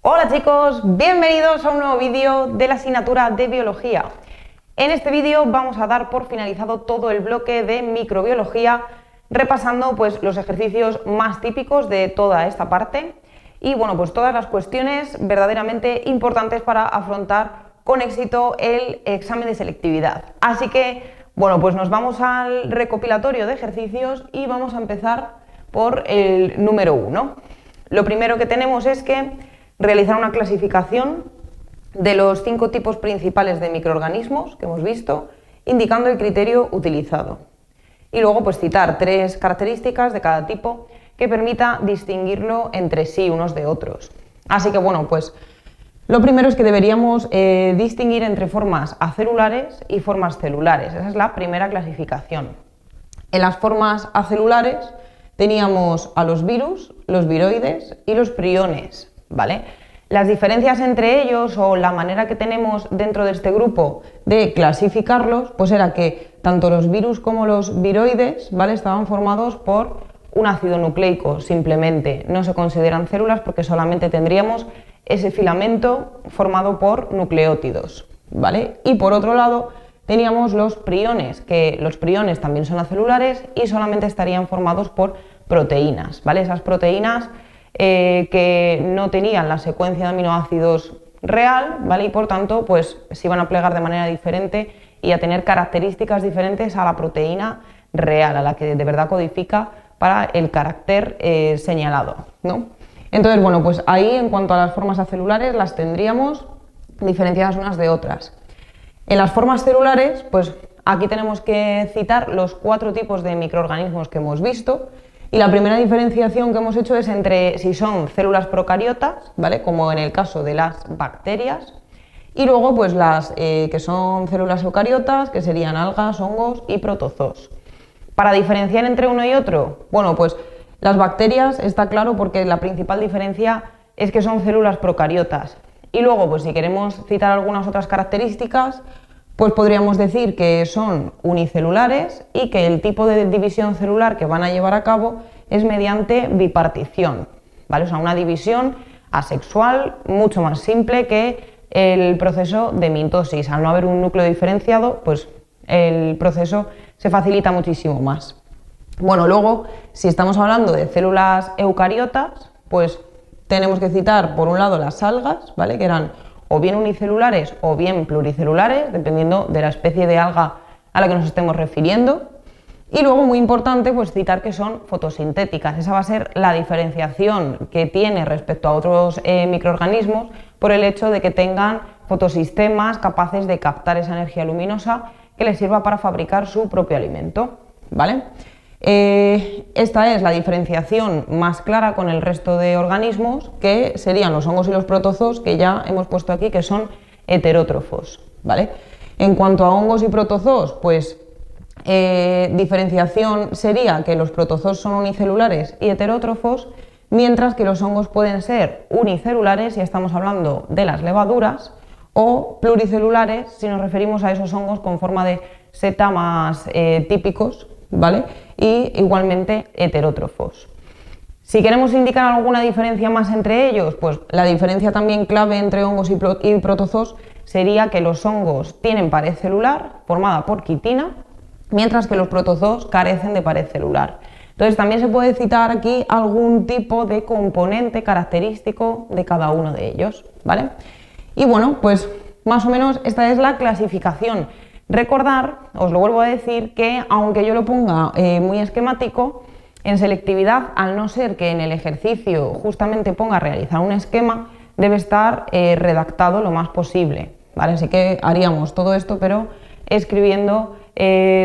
Hola chicos, bienvenidos a un nuevo vídeo de la asignatura de Biología. En este vídeo vamos a dar por finalizado todo el bloque de microbiología, repasando pues los ejercicios más típicos de toda esta parte y bueno, pues todas las cuestiones verdaderamente importantes para afrontar con éxito el examen de selectividad. Así que bueno, pues nos vamos al recopilatorio de ejercicios y vamos a empezar por el número 1. Lo primero que tenemos es que realizar una clasificación de los 5 tipos principales de microorganismos que hemos visto, indicando el criterio utilizado. Y luego pues citar 3 características de cada tipo que permita distinguirlo entre sí unos de otros. Así que bueno, pues lo primero es que deberíamos distinguir entre formas acelulares y formas celulares. Esa es la primera clasificación. En las formas acelulares teníamos a los virus, los viroides y los priones, ¿vale? Las diferencias entre ellos o la manera que tenemos dentro de este grupo de clasificarlos, pues era que tanto los virus como los viroides, ¿vale?, estaban formados por un ácido nucleico simplemente. No se consideran células porque solamente tendríamos ese filamento formado por nucleótidos, ¿vale? Y por otro lado teníamos los priones, que los priones también son acelulares y solamente estarían formados por proteínas, ¿vale? Esas proteínas que no tenían la secuencia de aminoácidos real, ¿vale? Y por tanto pues se iban a plegar de manera diferente y a tener características diferentes a la proteína real, a la que de verdad codifica para el carácter señalado, ¿no? Entonces bueno, pues ahí en cuanto a las formas acelulares las tendríamos diferenciadas unas de otras. En las formas celulares, pues aquí tenemos que citar los 4 tipos de microorganismos que hemos visto. Y la primera diferenciación que hemos hecho es entre si son células procariotas, ¿vale?, como en el caso de las bacterias, y luego pues las que son células eucariotas, que serían algas, hongos y protozoos. Para diferenciar entre uno y otro, bueno, pues las bacterias está claro porque la principal diferencia es que son células procariotas. Y luego, pues si queremos citar algunas otras características, pues podríamos decir que son unicelulares y que el tipo de división celular que van a llevar a cabo es mediante bipartición, ¿vale? O sea, una división asexual mucho más simple que el proceso de mitosis. Al no haber un núcleo diferenciado, pues el proceso se facilita muchísimo más. Bueno, luego, si estamos hablando de células eucariotas, pues tenemos que citar por un lado las algas, ¿vale?, que eran o bien unicelulares o bien pluricelulares, dependiendo de la especie de alga a la que nos estemos refiriendo. Y luego, muy importante, pues citar que son fotosintéticas. Esa va a ser la diferenciación que tiene respecto a otros microorganismos por el hecho de que tengan fotosistemas capaces de captar esa energía luminosa que les sirva para fabricar su propio alimento, ¿vale? Esta es la diferenciación más clara con el resto de organismos, que serían los hongos y los protozoos, que ya hemos puesto aquí que son heterótrofos, ¿vale? En cuanto a hongos y protozoos, pues diferenciación sería que los protozoos son unicelulares y heterótrofos, mientras que los hongos pueden ser unicelulares, si estamos hablando de las levaduras, o pluricelulares, si nos referimos a esos hongos con forma de seta más típicos, ¿vale?, y igualmente heterótrofos. Si queremos indicar alguna diferencia más entre ellos, pues la diferencia también clave entre hongos y protozoos sería que los hongos tienen pared celular formada por quitina, mientras que los protozoos carecen de pared celular. Entonces también se puede citar aquí algún tipo de componente característico de cada uno de ellos, ¿vale? Y bueno, pues más o menos esta es la clasificación. Recordar, os lo vuelvo a decir, que aunque yo lo ponga muy esquemático, en selectividad, al no ser que en el ejercicio justamente ponga realizar un esquema, debe estar redactado lo más posible, ¿vale? Así que haríamos todo esto, pero escribiendo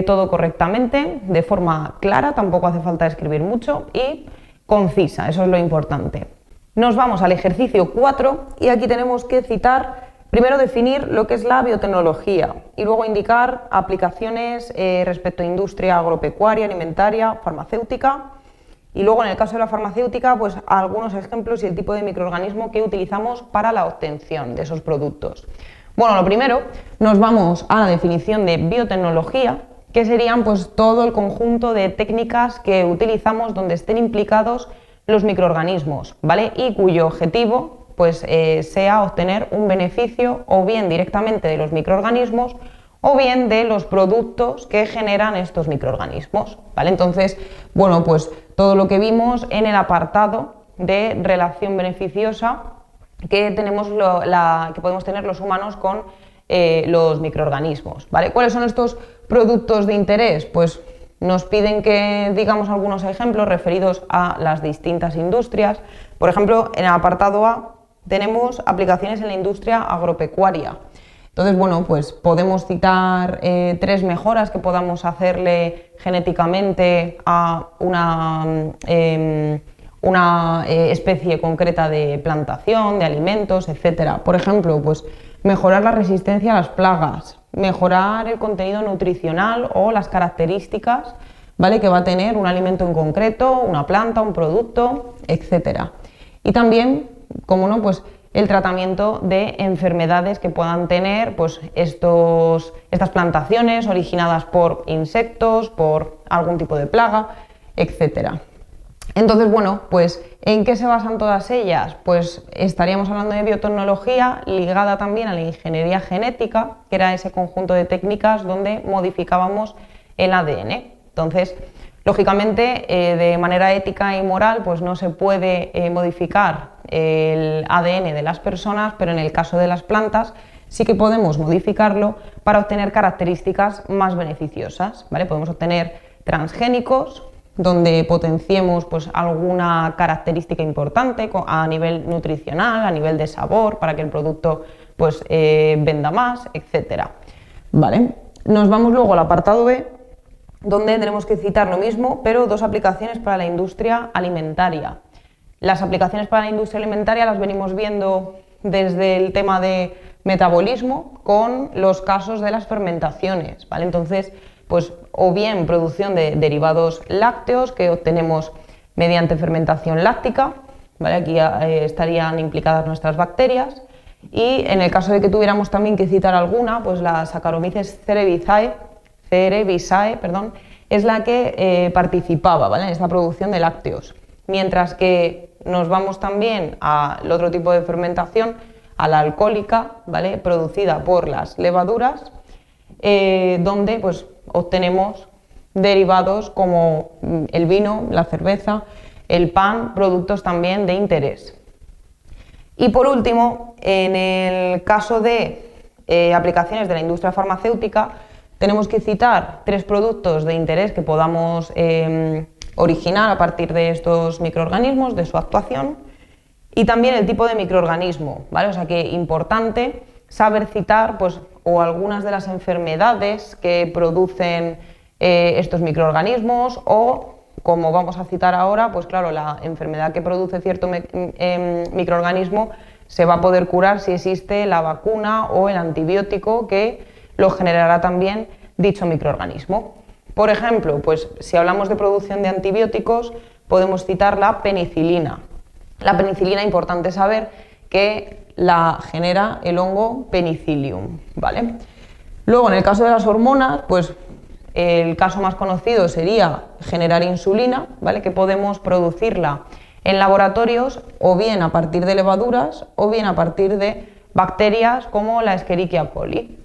todo correctamente, de forma clara, tampoco hace falta escribir mucho, y concisa, eso es lo importante. Nos vamos al ejercicio 4 y aquí tenemos que citar. Primero definir lo que es la biotecnología y luego indicar aplicaciones respecto a industria agropecuaria, alimentaria, farmacéutica Y luego en el caso de la farmacéutica, pues algunos ejemplos y el tipo de microorganismo que utilizamos para la obtención de esos productos. Bueno, lo primero, nos vamos a la definición de biotecnología, que serían pues todo el conjunto de técnicas que utilizamos donde estén implicados los microorganismos, ¿vale? Y cuyo objetivo pues sea obtener un beneficio o bien directamente de los microorganismos o bien de los productos que generan estos microorganismos, ¿vale? Entonces, bueno, pues todo lo que vimos en el apartado de relación beneficiosa que que podemos tener los humanos con los microorganismos, ¿vale? ¿Cuáles son estos productos de interés? Pues nos piden que digamos algunos ejemplos referidos a las distintas industrias. Por ejemplo, en el apartado A tenemos aplicaciones en la industria agropecuaria. Entonces, bueno, pues podemos citar 3 mejoras que podamos hacerle genéticamente a una especie concreta de plantación, de alimentos, etc. Por ejemplo, pues mejorar la resistencia a las plagas, mejorar el contenido nutricional o las características, ¿vale?, que va a tener un alimento en concreto, una planta, un producto, etc. Y también, como no, pues el tratamiento de enfermedades que puedan tener pues estas plantaciones originadas por insectos, por algún tipo de plaga, etc. Entonces, bueno, pues ¿en qué se basan todas ellas? Pues estaríamos hablando de biotecnología ligada también a la ingeniería genética, que era ese conjunto de técnicas donde modificábamos el ADN. Entonces, lógicamente, de manera ética y moral, pues no se puede modificar el ADN de las personas, pero en el caso de las plantas sí que podemos modificarlo para obtener características más beneficiosas, ¿vale? Podemos obtener transgénicos, donde potenciemos pues alguna característica importante a nivel nutricional, a nivel de sabor, para que el producto pues venda más, etc. ¿Vale? Nos vamos luego al apartado B, donde tenemos que citar lo mismo, pero 2 aplicaciones para la industria alimentaria. Las aplicaciones para la industria alimentaria las venimos viendo desde el tema de metabolismo con los casos de las fermentaciones, ¿vale? Entonces, pues o bien producción de derivados lácteos que obtenemos mediante fermentación láctica, ¿vale? Aquí estarían implicadas nuestras bacterias, y en el caso de que tuviéramos también que citar alguna, pues la Saccharomyces cerevisiae, es la que participaba, ¿vale?, en esta producción de lácteos, mientras que nos vamos también al otro tipo de fermentación, a la alcohólica, ¿vale?, producida por las levaduras, donde pues obtenemos derivados como el vino, la cerveza, el pan, productos también de interés. Y por último, en el caso de aplicaciones de la industria farmacéutica, tenemos que citar 3 productos de interés que podamos originar a partir de estos microorganismos, de su actuación, y también el tipo de microorganismo, ¿vale? O sea que importante saber citar pues o algunas de las enfermedades que producen estos microorganismos, o como vamos a citar ahora, pues claro, la enfermedad que produce cierto microorganismo se va a poder curar si existe la vacuna o el antibiótico que lo generará también dicho microorganismo. Por ejemplo, pues si hablamos de producción de antibióticos, podemos citar la penicilina. La penicilina, importante saber que la genera el hongo Penicillium, ¿vale? Luego, en el caso de las hormonas, pues el caso más conocido sería generar insulina, ¿vale?, que podemos producirla en laboratorios o bien a partir de levaduras o bien a partir de bacterias como la Escherichia coli.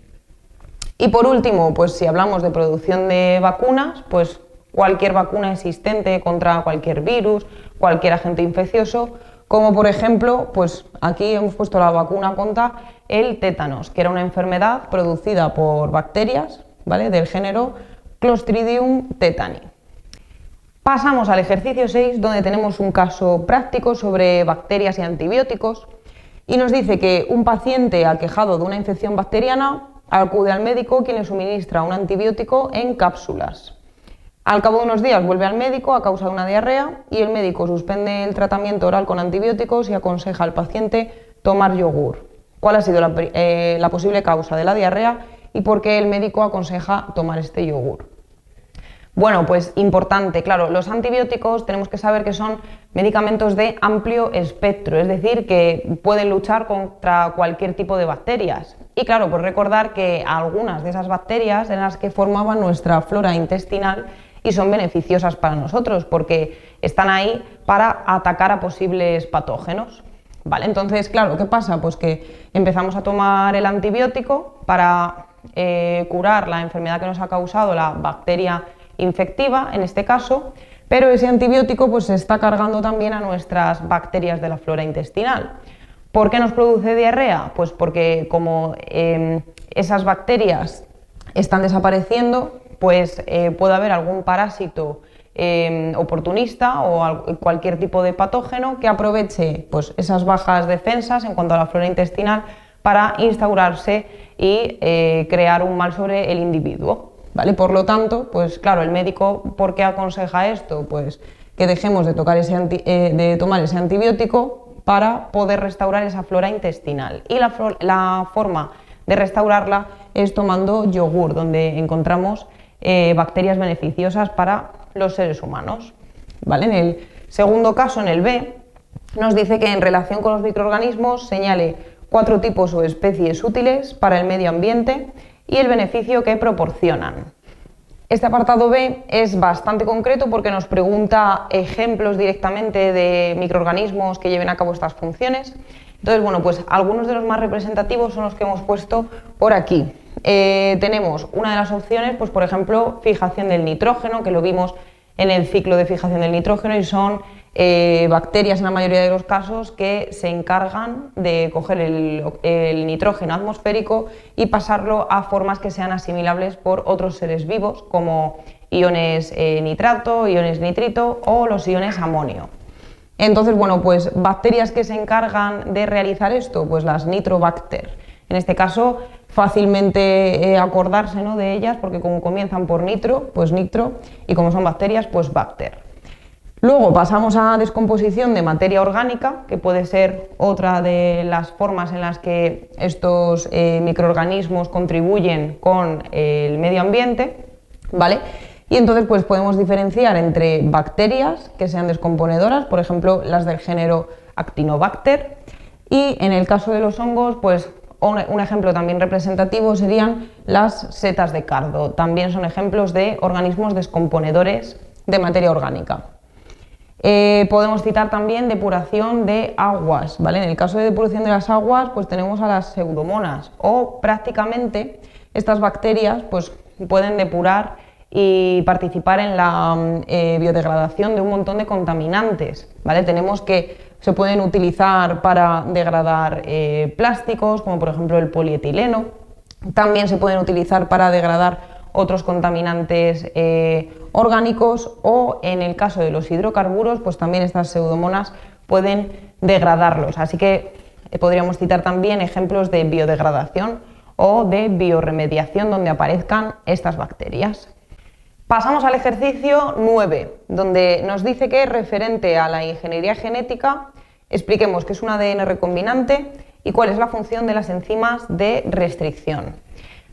Y por último, pues si hablamos de producción de vacunas, pues cualquier vacuna existente contra cualquier virus, cualquier agente infeccioso, como por ejemplo, pues aquí hemos puesto la vacuna contra el tétanos, que era una enfermedad producida por bacterias, ¿vale?, del género Clostridium tetani. Pasamos al ejercicio 6, donde tenemos un caso práctico sobre bacterias y antibióticos, y nos dice que un paciente aquejado de una infección bacteriana acude al médico, quien le suministra un antibiótico en cápsulas. Al cabo de unos días vuelve al médico a causa de una diarrea y el médico suspende el tratamiento oral con antibióticos y aconseja al paciente tomar yogur. ¿Cuál ha sido la posible causa de la diarrea y por qué el médico aconseja tomar este yogur? Bueno, pues importante, claro, los antibióticos tenemos que saber que son medicamentos de amplio espectro, es decir, que pueden luchar contra cualquier tipo de bacterias. Y claro, pues recordar que algunas de esas bacterias eran las que formaban nuestra flora intestinal y son beneficiosas para nosotros porque están ahí para atacar a posibles patógenos. Vale, entonces, claro, ¿qué pasa? Pues que empezamos a tomar el antibiótico para curar la enfermedad que nos ha causado la bacteria infectiva, en este caso, pero ese antibiótico pues se está cargando también a nuestras bacterias de la flora intestinal. ¿Por qué nos produce diarrea? Pues porque como esas bacterias están desapareciendo, pues puede haber algún parásito oportunista o cualquier tipo de patógeno que aproveche pues, esas bajas defensas en cuanto a la flora intestinal para instaurarse y crear un mal sobre el individuo. ¿Vale? Por lo tanto, pues claro, el médico, ¿por qué aconseja esto? Pues que dejemos de tomar ese antibiótico para poder restaurar esa flora intestinal. Y la forma de restaurarla es tomando yogur, donde encontramos bacterias beneficiosas para los seres humanos. ¿Vale? En el segundo caso, en el B, nos dice que en relación con los microorganismos señale 4 tipos o especies útiles para el medio ambiente y el beneficio que proporcionan. Este apartado B es bastante concreto porque nos pregunta ejemplos directamente de microorganismos que lleven a cabo estas funciones. Entonces, bueno, pues algunos de los más representativos son los que hemos puesto por aquí. Tenemos una de las opciones, pues por ejemplo, fijación del nitrógeno, que lo vimos en el ciclo de fijación del nitrógeno y son bacterias en la mayoría de los casos que se encargan de coger el nitrógeno atmosférico y pasarlo a formas que sean asimilables por otros seres vivos como iones nitrato, iones nitrito o los iones amonio. Entonces, bueno, pues bacterias que se encargan de realizar esto, pues las nitrobacter. En este caso, fácilmente acordarse, ¿no?, de ellas porque como comienzan por nitro, pues nitro, y como son bacterias, pues bacter. Luego pasamos a descomposición de materia orgánica, que puede ser otra de las formas en las que estos microorganismos contribuyen con el medio ambiente, ¿vale? Y entonces pues podemos diferenciar entre bacterias que sean descomponedoras, por ejemplo las del género Actinobacter, y en el caso de los hongos, pues un ejemplo también representativo serían las setas de cardo, también son ejemplos de organismos descomponedores de materia orgánica. Podemos citar también depuración de aguas, ¿vale? En el caso de depuración de las aguas, pues tenemos a las pseudomonas o prácticamente estas bacterias pues, pueden depurar y participar en la biodegradación de un montón de contaminantes, ¿vale? Tenemos que se pueden utilizar para degradar plásticos, como por ejemplo el polietileno, también se pueden utilizar para degradar otros contaminantes orgánicos o en el caso de los hidrocarburos, pues también estas pseudomonas pueden degradarlos. Así que podríamos citar también ejemplos de biodegradación o de bioremediación donde aparezcan estas bacterias. Pasamos al ejercicio 9, donde nos dice que referente a la ingeniería genética expliquemos qué es un ADN recombinante y cuál es la función de las enzimas de restricción.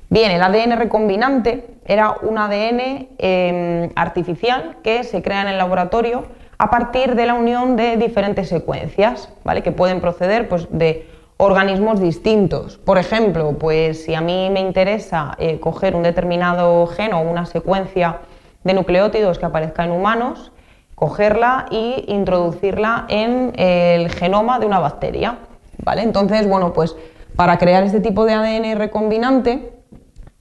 Bien, el ADN recombinante era un ADN artificial que se crea en el laboratorio a partir de la unión de diferentes secuencias, ¿vale? Que pueden proceder pues, de organismos distintos. Por ejemplo, pues, si a mí me interesa coger un determinado gen o una secuencia de nucleótidos que aparezca en humanos, cogerla e introducirla en el genoma de una bacteria, ¿vale? Entonces, bueno, pues para crear este tipo de ADN recombinante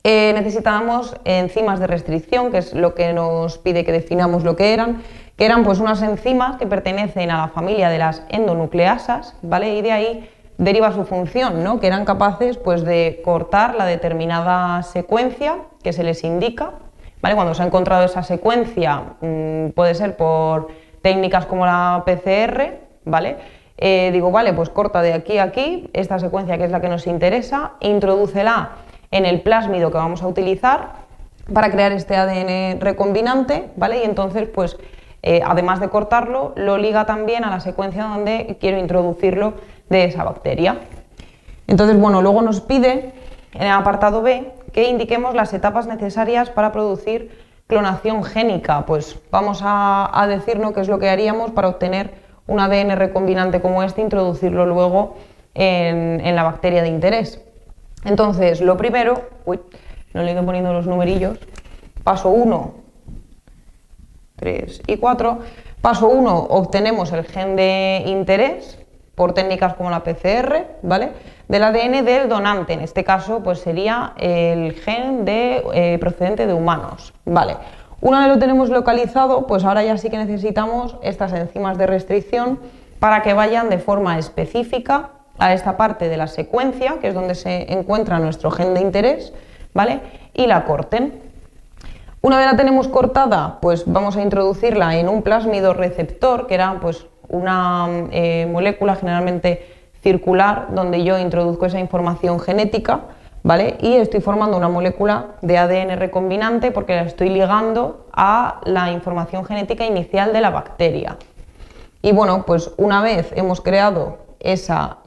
necesitábamos enzimas de restricción, que es lo que nos pide que definamos lo que eran pues unas enzimas que pertenecen a la familia de las endonucleasas, ¿vale? Y de ahí deriva su función, ¿no? Que eran capaces pues, de cortar la determinada secuencia que se les indica, ¿vale? Cuando se ha encontrado esa secuencia, puede ser por técnicas como la PCR, ¿vale? Digo, vale, pues corta de aquí a aquí esta secuencia que es la que nos interesa, introdúcela en el plásmido que vamos a utilizar para crear este ADN recombinante, ¿vale? Y entonces, pues, además de cortarlo, lo liga también a la secuencia donde quiero introducirlo de esa bacteria. Entonces, bueno, luego nos pide, en el apartado B, que indiquemos las etapas necesarias para producir clonación génica? Pues vamos a decirnos qué es lo que haríamos para obtener un ADN recombinante como este e introducirlo luego en la bacteria de interés. Entonces, lo primero, no le he ido poniendo los numerillos, paso 1, 3 y 4. Paso 1, obtenemos el gen de interés por técnicas como la PCR, ¿vale? Del ADN del donante, en este caso pues sería el gen procedente de humanos, ¿vale? Una vez lo tenemos localizado, pues ahora ya sí que necesitamos estas enzimas de restricción para que vayan de forma específica a esta parte de la secuencia, que es donde se encuentra nuestro gen de interés, ¿vale? Y la corten. Una vez la tenemos cortada, pues vamos a introducirla en un plásmido receptor, que era pues una molécula generalmente circular, donde yo introduzco esa información genética, ¿vale? Y estoy formando una molécula de ADN recombinante porque la estoy ligando a la información genética inicial de la bacteria. Y bueno, pues una vez hemos creado esa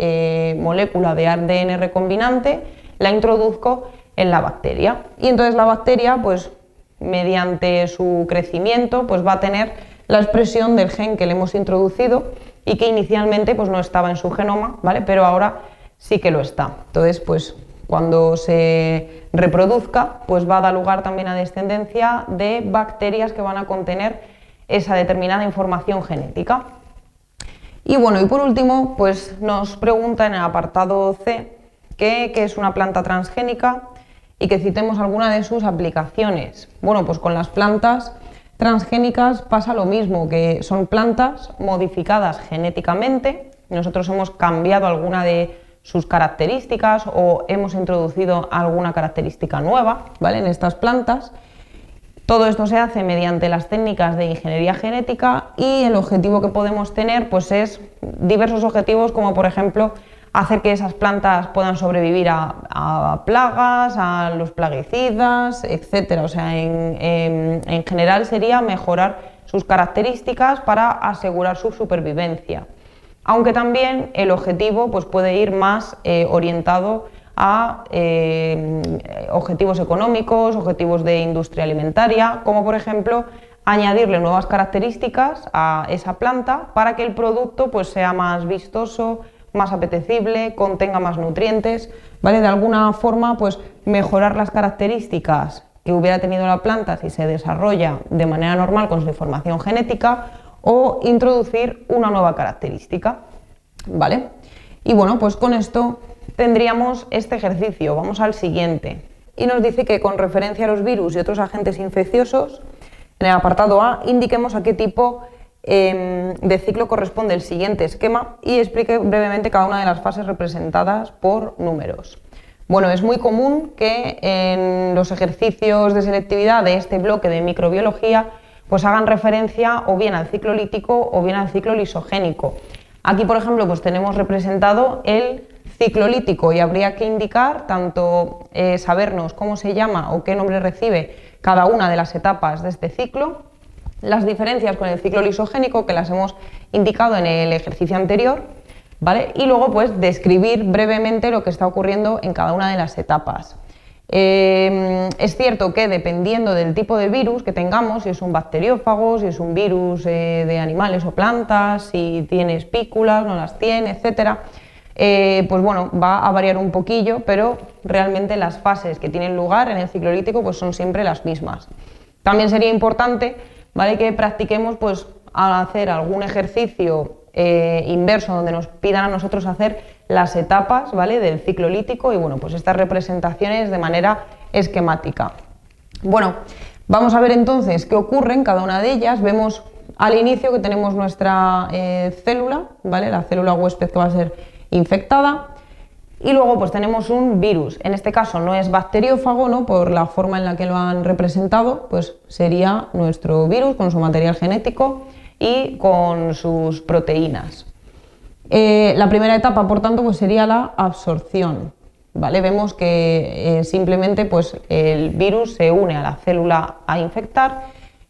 molécula de ADN recombinante, la introduzco en la bacteria. Y entonces la bacteria, pues mediante su crecimiento, pues va a tener la expresión del gen que le hemos introducido y que inicialmente pues no estaba en su genoma, ¿vale? Pero ahora sí que lo está. Entonces, pues cuando se reproduzca, pues va a dar lugar también a descendencia de bacterias que van a contener esa determinada información genética. Y bueno, y por último, pues nos pregunta en el apartado C qué es una planta transgénica y que citemos alguna de sus aplicaciones. Bueno, pues con las plantas transgénicas pasa lo mismo, que son plantas modificadas genéticamente. Nosotros hemos cambiado alguna de sus características o hemos introducido alguna característica nueva, ¿vale? En estas plantas. Todo esto se hace mediante las técnicas de ingeniería genética y el objetivo que podemos tener pues es diversos objetivos, como por ejemplo hacer que esas plantas puedan sobrevivir a plagas, a los plaguicidas, etc. O sea, en general sería mejorar sus características para asegurar su supervivencia. Aunque también el objetivo pues, puede ir más orientado a objetivos económicos, objetivos de industria alimentaria, como por ejemplo añadirle nuevas características a esa planta para que el producto pues, sea más vistoso, más apetecible, contenga más nutrientes, ¿vale? De alguna forma pues, mejorar las características que hubiera tenido la planta si se desarrolla de manera normal con su información genética o introducir una nueva característica, ¿vale? Y bueno, pues con esto tendríamos este ejercicio. Vamos al siguiente. Y nos dice que con referencia a los virus y otros agentes infecciosos, en el apartado A indiquemos a qué tipo de ciclo corresponde el siguiente esquema y explique brevemente cada una de las fases representadas por números. Bueno, es muy común que en los ejercicios de selectividad de este bloque de microbiología pues hagan referencia o bien al ciclo lítico o bien al ciclo lisogénico. Aquí, por ejemplo, pues tenemos representado el ciclo lítico y habría que indicar tanto sabernos cómo se llama o qué nombre recibe cada una de las etapas de este ciclo, las diferencias con el ciclo lisogénico que las hemos indicado en el ejercicio anterior, ¿vale? Y luego pues describir brevemente lo que está ocurriendo en cada una de las etapas. Es cierto que dependiendo del tipo de virus que tengamos, si es un bacteriófago, si es un virus de animales o plantas, si tiene espículas, no las tiene, etcétera, pues bueno, va a variar un poquillo, pero realmente las fases que tienen lugar en el ciclo lítico pues son siempre las mismas. También sería importante, ¿vale?, que practiquemos pues al hacer algún ejercicio inverso donde nos pidan a nosotros hacer las etapas, ¿vale?, del ciclo lítico y bueno, pues estas representaciones de manera esquemática. Bueno, vamos a ver entonces qué ocurre en cada una de ellas. Vemos al inicio que tenemos nuestra célula, ¿vale?, la célula huésped que va a ser infectada, y luego pues tenemos un virus. En este caso no es bacteriófago, ¿no?, por la forma en la que lo han representado, pues sería nuestro virus con su material genético y con sus proteínas. La primera etapa, por tanto, pues sería la absorción, ¿vale? Vemos que simplemente pues, el virus se une a la célula a infectar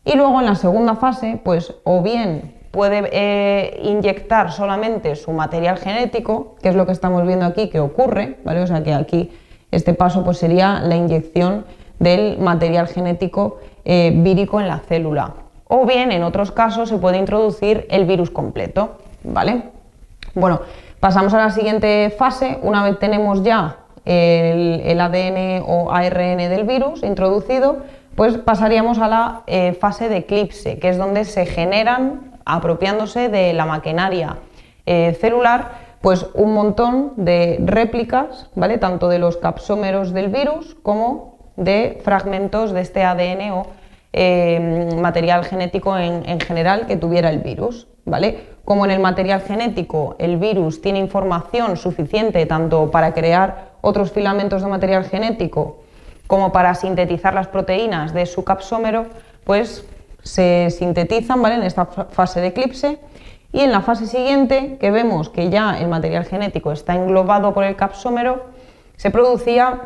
y luego en la segunda fase, pues o bien puede inyectar solamente su material genético, que es lo que estamos viendo aquí que ocurre, ¿vale? O sea que aquí este paso pues, sería la inyección del material genético vírico en la célula. O bien, en otros casos, se puede introducir el virus completo, ¿vale? Bueno, pasamos a la siguiente fase. Una vez tenemos ya el ADN o ARN del virus introducido, pues pasaríamos a la fase de eclipse, que es donde se generan, apropiándose de la maquinaria celular, pues un montón de réplicas, ¿vale? Tanto de los capsómeros del virus como de fragmentos de este ADN o material genético en general que tuviera el virus, ¿vale? Como en el material genético el virus tiene información suficiente tanto para crear otros filamentos de material genético como para sintetizar las proteínas de su capsómero, pues se sintetizan, ¿vale? En esta fase de eclipse. Y en la fase siguiente, que vemos que ya el material genético está englobado por el capsómero, se producía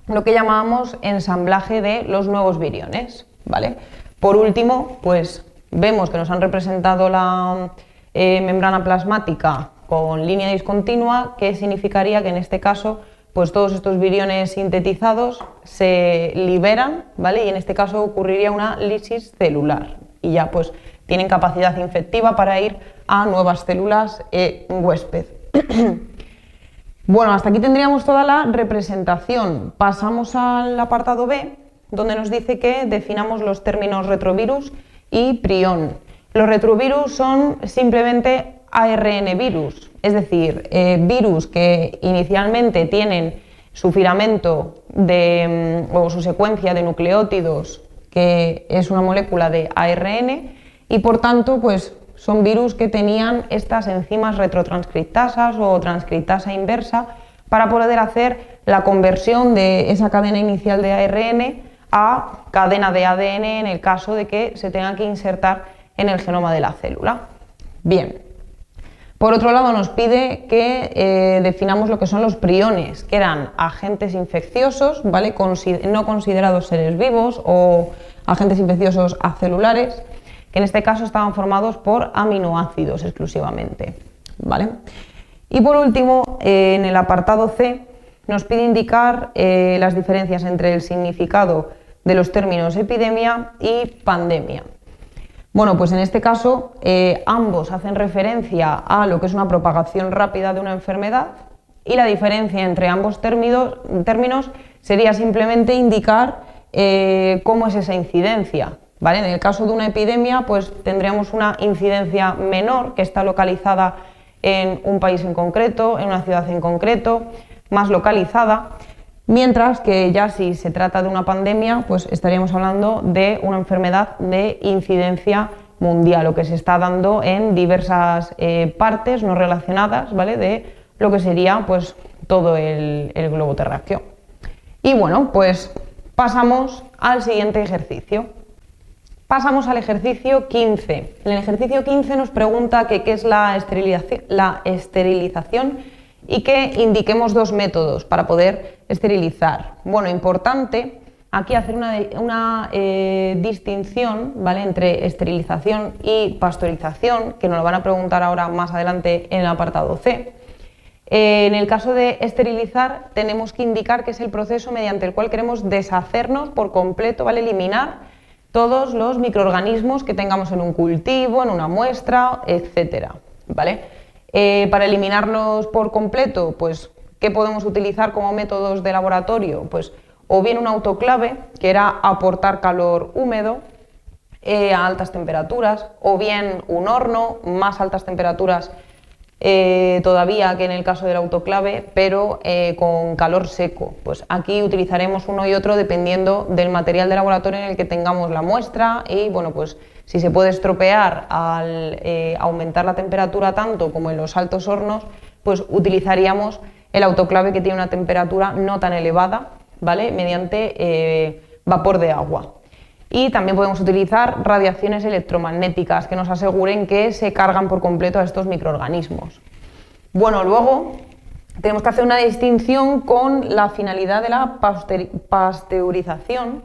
lo que llamábamos ensamblaje de los nuevos viriones, ¿vale? Por último, pues vemos que nos han representado la membrana plasmática con línea discontinua, que significaría que en este caso pues todos estos viriones sintetizados se liberan, ¿vale? Y en este caso ocurriría una lisis celular y ya pues tienen capacidad infectiva para ir a nuevas células huésped. Bueno, hasta aquí tendríamos toda la representación. Pasamos al apartado B, donde nos dice que definamos los términos retrovirus y prión. Los retrovirus son simplemente ARN virus, es decir, virus que inicialmente tienen su filamento o su secuencia de nucleótidos, que es una molécula de ARN, y por tanto pues son virus que tenían estas enzimas retrotranscriptasas o transcriptasa inversa para poder hacer la conversión de esa cadena inicial de ARN a cadena de ADN en el caso de que se tenga que insertar en el genoma de la célula. Bien. Por otro lado, nos pide que definamos lo que son los priones, que eran agentes infecciosos, ¿vale? No considerados seres vivos o agentes infecciosos acelulares, que en este caso estaban formados por aminoácidos exclusivamente, ¿vale? Y por último, en el apartado C, nos pide indicar las diferencias entre el significado de los términos epidemia y pandemia. Bueno, pues en este caso ambos hacen referencia a lo que es una propagación rápida de una enfermedad y la diferencia entre ambos términos sería simplemente indicar cómo es esa incidencia, ¿vale? En el caso de una epidemia, pues tendríamos una incidencia menor que está localizada en un país en concreto, en una ciudad en concreto, más localizada, mientras que ya si se trata de una pandemia, pues estaríamos hablando de una enfermedad de incidencia mundial, lo que se está dando en diversas partes no relacionadas, ¿vale? De lo que sería pues todo el globo terráqueo. Y bueno, pues pasamos al siguiente ejercicio. Pasamos al ejercicio 15. En el ejercicio 15 nos pregunta qué es la esterilización y que indiquemos dos métodos para poder esterilizar. Bueno, importante aquí hacer una distinción, ¿vale? Entre esterilización y pasteurización, que nos lo van a preguntar ahora más adelante en el apartado C. En el caso de esterilizar tenemos que indicar que es el proceso mediante el cual queremos deshacernos por completo, ¿vale? Eliminar todos los microorganismos que tengamos en un cultivo, en una muestra, etcétera, ¿vale? Para eliminarlos por completo, pues, ¿qué podemos utilizar como métodos de laboratorio? Pues, o bien un autoclave, que era aportar calor húmedo a altas temperaturas, o bien un horno, más altas temperaturas todavía que en el caso del autoclave, pero con calor seco. Pues aquí utilizaremos uno y otro dependiendo del material de laboratorio en el que tengamos la muestra y, bueno, pues si se puede estropear al aumentar la temperatura tanto como en los altos hornos, pues utilizaríamos el autoclave que tiene una temperatura no tan elevada, ¿vale? Mediante vapor de agua. Y también podemos utilizar radiaciones electromagnéticas que nos aseguren que se cargan por completo a estos microorganismos. Bueno, luego tenemos que hacer una distinción con la finalidad de la pasteurización,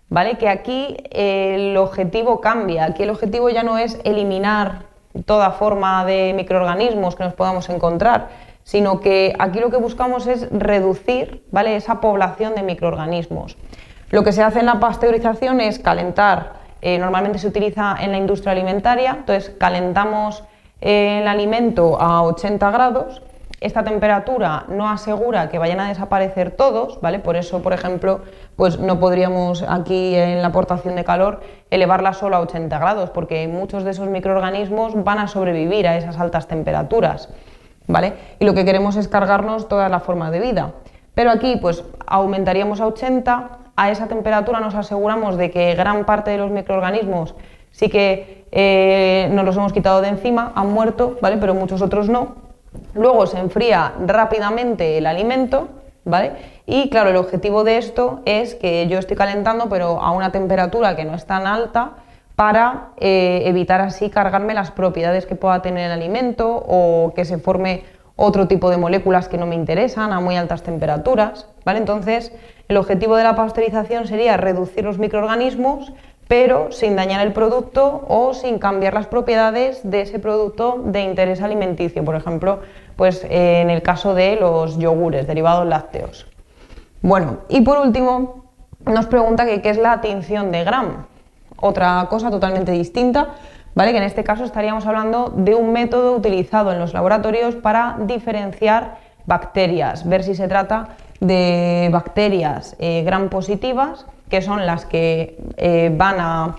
¿vale? Que aquí el objetivo cambia. Aquí el objetivo ya no es eliminar toda forma de microorganismos que nos podamos encontrar, sino que aquí lo que buscamos es reducir, ¿vale? Esa población de microorganismos. Lo que se hace en la pasteurización es calentar, normalmente se utiliza en la industria alimentaria, entonces calentamos el alimento a 80 grados. Esta temperatura no asegura que vayan a desaparecer todos, ¿vale? Por eso, por ejemplo, pues no podríamos aquí en la aportación de calor elevarla solo a 80 grados, porque muchos de esos microorganismos van a sobrevivir a esas altas temperaturas, ¿vale? Y lo que queremos es cargarnos toda la forma de vida. Pero aquí pues aumentaríamos a 80, a esa temperatura nos aseguramos de que gran parte de los microorganismos sí que nos los hemos quitado de encima, han muerto, ¿vale? Pero muchos otros no. Luego se enfría rápidamente el alimento, ¿vale? Y claro, el objetivo de esto es que yo estoy calentando, pero a una temperatura que no es tan alta, para evitar así cargarme las propiedades que pueda tener el alimento o que se forme otro tipo de moléculas que no me interesan a muy altas temperaturas, ¿vale? Entonces, el objetivo de la pasteurización sería reducir los microorganismos, pero sin dañar el producto o sin cambiar las propiedades de ese producto de interés alimenticio, por ejemplo, pues en el caso de los yogures, derivados lácteos. Bueno, y por último, nos pregunta que qué es la tinción de Gram, otra cosa totalmente distinta, ¿vale? Que en este caso estaríamos hablando de un método utilizado en los laboratorios para diferenciar bacterias, ver si se trata de bacterias gram positivas, que son las que van a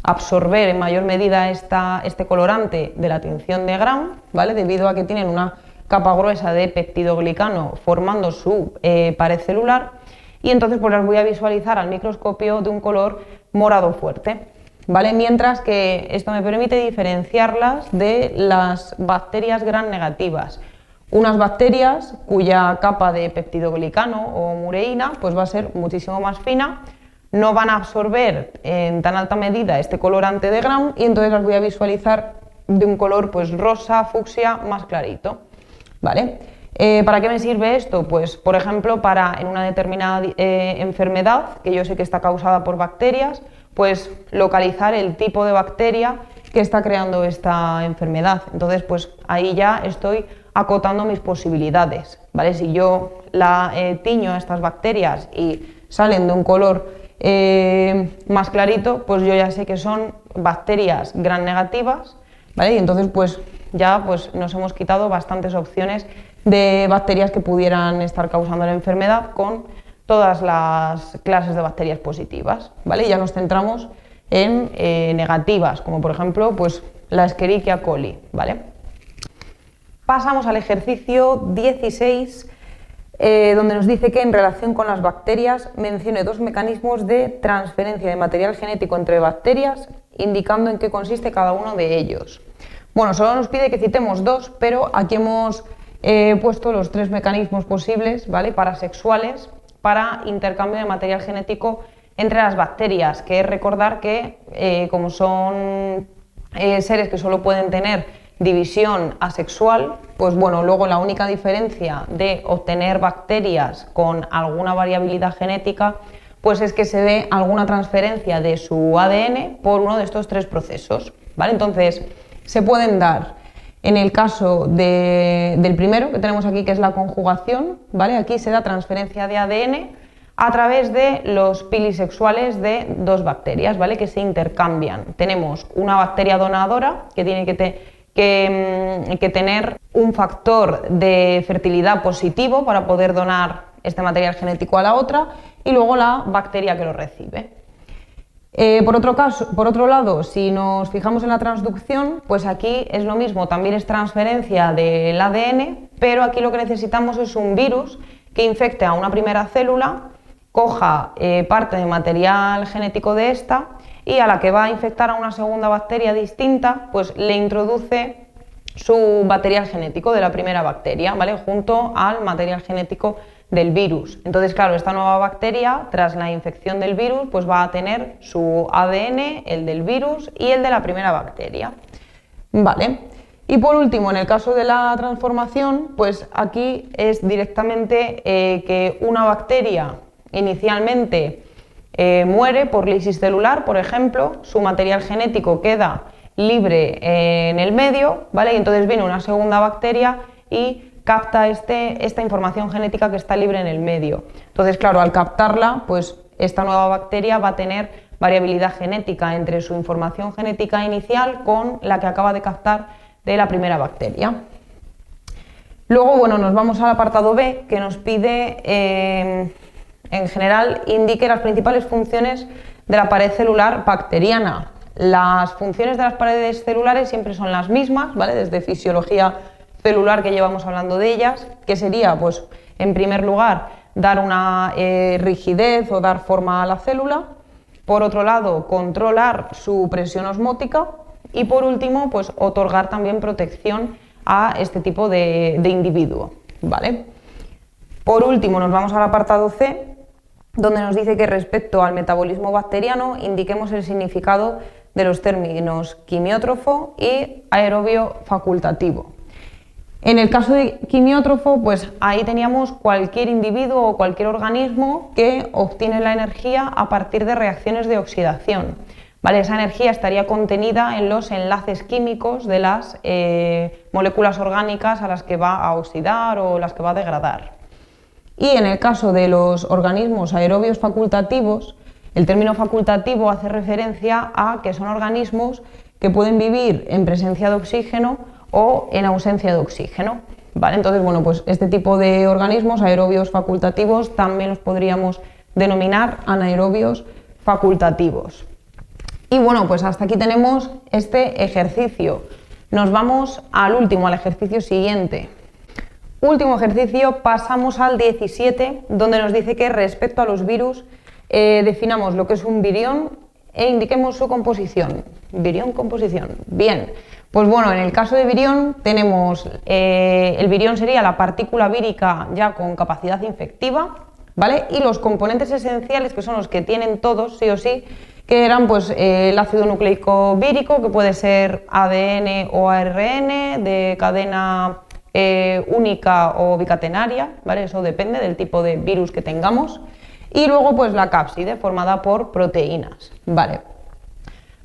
absorber en mayor medida este colorante de la tinción de Gram, ¿vale? Debido a que tienen una capa gruesa de peptidoglicano formando su pared celular, y entonces pues las voy a visualizar al microscopio de un color morado fuerte, ¿vale? Mientras que esto me permite diferenciarlas de las bacterias gram negativas. Unas bacterias cuya capa de peptidoglicano o mureína pues va a ser muchísimo más fina, no van a absorber en tan alta medida este colorante de Gram y entonces las voy a visualizar de un color pues rosa, fucsia, más clarito, ¿vale? ¿Para qué me sirve esto? Pues por ejemplo para en una determinada enfermedad que yo sé que está causada por bacterias, pues localizar el tipo de bacteria que está creando esta enfermedad. Entonces pues ahí ya estoy acotando mis posibilidades, ¿vale? Si yo la tiño a estas bacterias y salen de un color más clarito, pues yo ya sé que son bacterias gram negativas, ¿vale? Y entonces pues ya pues nos hemos quitado bastantes opciones de bacterias que pudieran estar causando la enfermedad con todas las clases de bacterias positivas, ¿vale? Y ya nos centramos en negativas, como por ejemplo pues la Escherichia coli, ¿vale? Pasamos al ejercicio 16, donde nos dice que en relación con las bacterias mencione dos mecanismos de transferencia de material genético entre bacterias, indicando en qué consiste cada uno de ellos. Bueno, solo nos pide que citemos dos, pero aquí hemos puesto los tres mecanismos posibles, ¿vale? Parasexuales para intercambio de material genético entre las bacterias, que es recordar que como son seres que solo pueden tener división asexual, pues bueno, luego la única diferencia de obtener bacterias con alguna variabilidad genética pues es que se dé alguna transferencia de su ADN por uno de estos tres procesos, ¿vale? Entonces se pueden dar en el caso del primero que tenemos aquí, que es la conjugación, ¿vale? Aquí se da transferencia de ADN a través de los pilisexuales de dos bacterias, ¿vale? Que se intercambian. Tenemos una bacteria donadora que tiene que tener un factor de fertilidad positivo para poder donar este material genético a la otra, y luego la bacteria que lo recibe. Por otro lado, si nos fijamos en la transducción, pues aquí es lo mismo, también es transferencia del ADN, pero aquí lo que necesitamos es un virus que infecte a una primera célula, coja parte de material genético de esta, y a la que va a infectar a una segunda bacteria distinta, pues le introduce su material genético de la primera bacteria, ¿vale? Junto al material genético del virus. Entonces, claro, esta nueva bacteria, tras la infección del virus, pues va a tener su ADN, el del virus y el de la primera bacteria, ¿vale? Y por último, en el caso de la transformación, pues aquí es directamente que una bacteria inicialmente muere por lisis celular, por ejemplo, su material genético queda libre en el medio, ¿vale? Y entonces viene una segunda bacteria y capta esta información genética que está libre en el medio. Entonces, claro, al captarla, pues esta nueva bacteria va a tener variabilidad genética entre su información genética inicial con la que acaba de captar de la primera bacteria. Luego, bueno, nos vamos al apartado B, que nos pide, en general, indique las principales funciones de la pared celular bacteriana. Las funciones de las paredes celulares siempre son las mismas, ¿vale? Desde fisiología celular, que llevamos hablando de ellas, que sería, pues, en primer lugar, dar una rigidez o dar forma a la célula. Por otro lado, controlar su presión osmótica. Y por último, pues, otorgar también protección a este tipo de individuo, ¿vale? Por último, nos vamos al apartado C, donde nos dice que respecto al metabolismo bacteriano indiquemos el significado de los términos quimiótrofo y aerobio facultativo. En el caso de quimiótrofo, pues ahí teníamos cualquier individuo o cualquier organismo que obtiene la energía a partir de reacciones de oxidación. ¿Vale? Esa energía estaría contenida en los enlaces químicos de las moléculas orgánicas a las que va a oxidar o las que va a degradar. Y en el caso de los organismos aerobios facultativos, el término facultativo hace referencia a que son organismos que pueden vivir en presencia de oxígeno o en ausencia de oxígeno. ¿Vale? Entonces, bueno, pues este tipo de organismos aerobios facultativos también los podríamos denominar anaerobios facultativos. Y bueno, pues hasta aquí tenemos este ejercicio. Nos vamos al último, al ejercicio siguiente. Último ejercicio, pasamos al 17, donde nos dice que respecto a los virus definamos lo que es un virión e indiquemos su composición. Virión, composición. Bien, pues bueno, en el caso de virión tenemos, el virión sería la partícula vírica ya con capacidad infectiva, ¿vale? Y los componentes esenciales, que son los que tienen todos, sí o sí, que eran pues el ácido nucleico vírico, que puede ser ADN o ARN, de cadena única o bicatenaria, ¿vale? Eso depende del tipo de virus que tengamos. Y luego pues la cápside, formada por proteínas, ¿vale?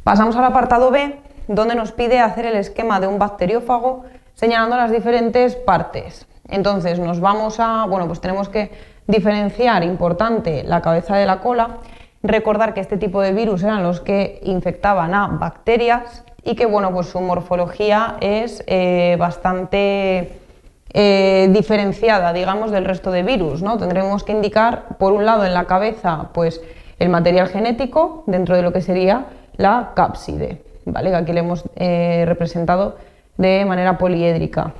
Pasamos al apartado B, donde nos pide hacer el esquema de un bacteriófago señalando las diferentes partes. Entonces nos vamos a, bueno, pues tenemos que diferenciar, importante, la cabeza de la cola. Recordar que este tipo de virus eran los que infectaban a bacterias y que, bueno, pues su morfología es bastante diferenciada, digamos, del resto de virus, ¿no? Tendremos que indicar, por un lado, en la cabeza, pues el material genético dentro de lo que sería la cápside, ¿vale? Que aquí le hemos representado de manera poliédrica.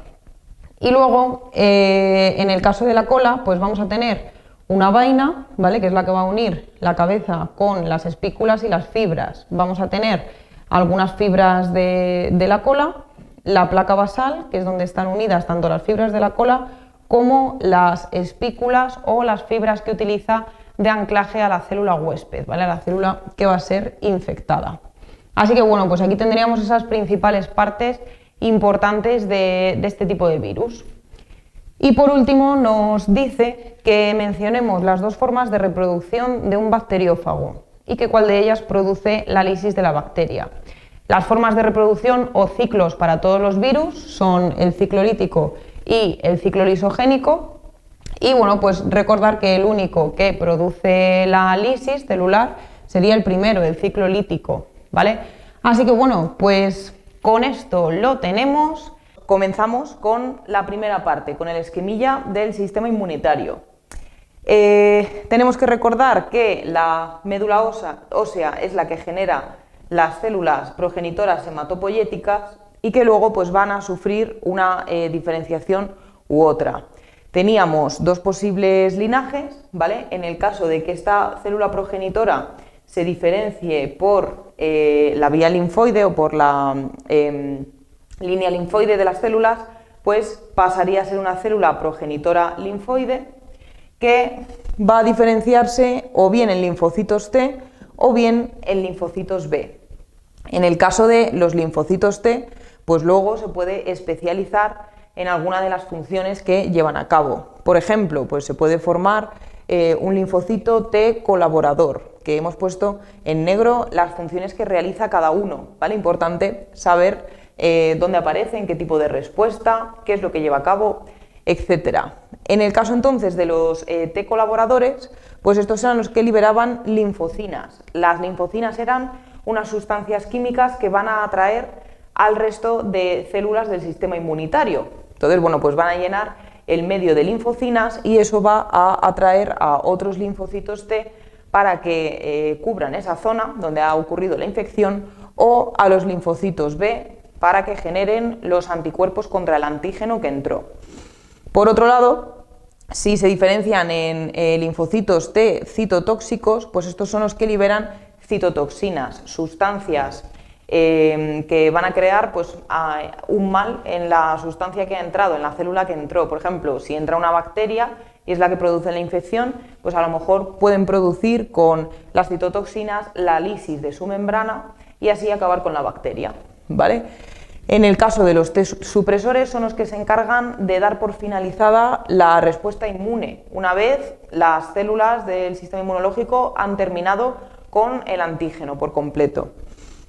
Y luego, en el caso de la cola, pues vamos a tener una vaina, ¿vale? Que es la que va a unir la cabeza con las espículas y las fibras. Vamos a tener algunas fibras de la cola, la placa basal, que es donde están unidas tanto las fibras de la cola como las espículas o las fibras que utiliza de anclaje a la célula huésped, ¿vale? A la célula que va a ser infectada. Así que bueno, pues aquí tendríamos esas principales partes importantes de este tipo de virus. Y por último nos dice que mencionemos las dos formas de reproducción de un bacteriófago y que cuál de ellas produce la lisis de la bacteria. Las formas de reproducción o ciclos para todos los virus son el ciclo lítico y el ciclo lisogénico. Y bueno, pues recordar que el único que produce la lisis celular sería el primero, el ciclo lítico, ¿vale? Así que bueno, pues con esto lo tenemos. Comenzamos con la primera parte, con el esquemilla del sistema inmunitario. Tenemos que recordar que la médula ósea es la que genera las células progenitoras hematopoyéticas y que luego pues, van a sufrir una diferenciación u otra. Teníamos dos posibles linajes, ¿vale? En el caso de que esta célula progenitora se diferencie por la vía linfoide o por la línea linfoide de las células, pues pasaría a ser una célula progenitora linfoide que va a diferenciarse o bien en linfocitos T o bien en linfocitos B. En el caso de los linfocitos T, pues luego se puede especializar en alguna de las funciones que llevan a cabo. Por ejemplo, pues se puede formar un linfocito T colaborador, que hemos puesto en negro las funciones que realiza cada uno, ¿vale? Importante saber dónde aparece, en qué tipo de respuesta, qué es lo que lleva a cabo. etc. En el caso entonces de los T colaboradores, pues estos eran los que liberaban linfocinas. Las linfocinas eran unas sustancias químicas que van a atraer al resto de células del sistema inmunitario. Entonces, bueno, pues van a llenar el medio de linfocinas y eso va a atraer a otros linfocitos T para que cubran esa zona donde ha ocurrido la infección, o a los linfocitos B para que generen los anticuerpos contra el antígeno que entró. Por otro lado, si se diferencian en linfocitos T citotóxicos, pues estos son los que liberan citotoxinas, sustancias que van a crear pues, un mal en la sustancia que ha entrado, en la célula que entró. Por ejemplo, si entra una bacteria y es la que produce la infección, pues a lo mejor pueden producir con las citotoxinas la lisis de su membrana y así acabar con la bacteria, ¿vale? En el caso de los T supresores son los que se encargan de dar por finalizada la respuesta inmune, una vez las células del sistema inmunológico han terminado con el antígeno por completo.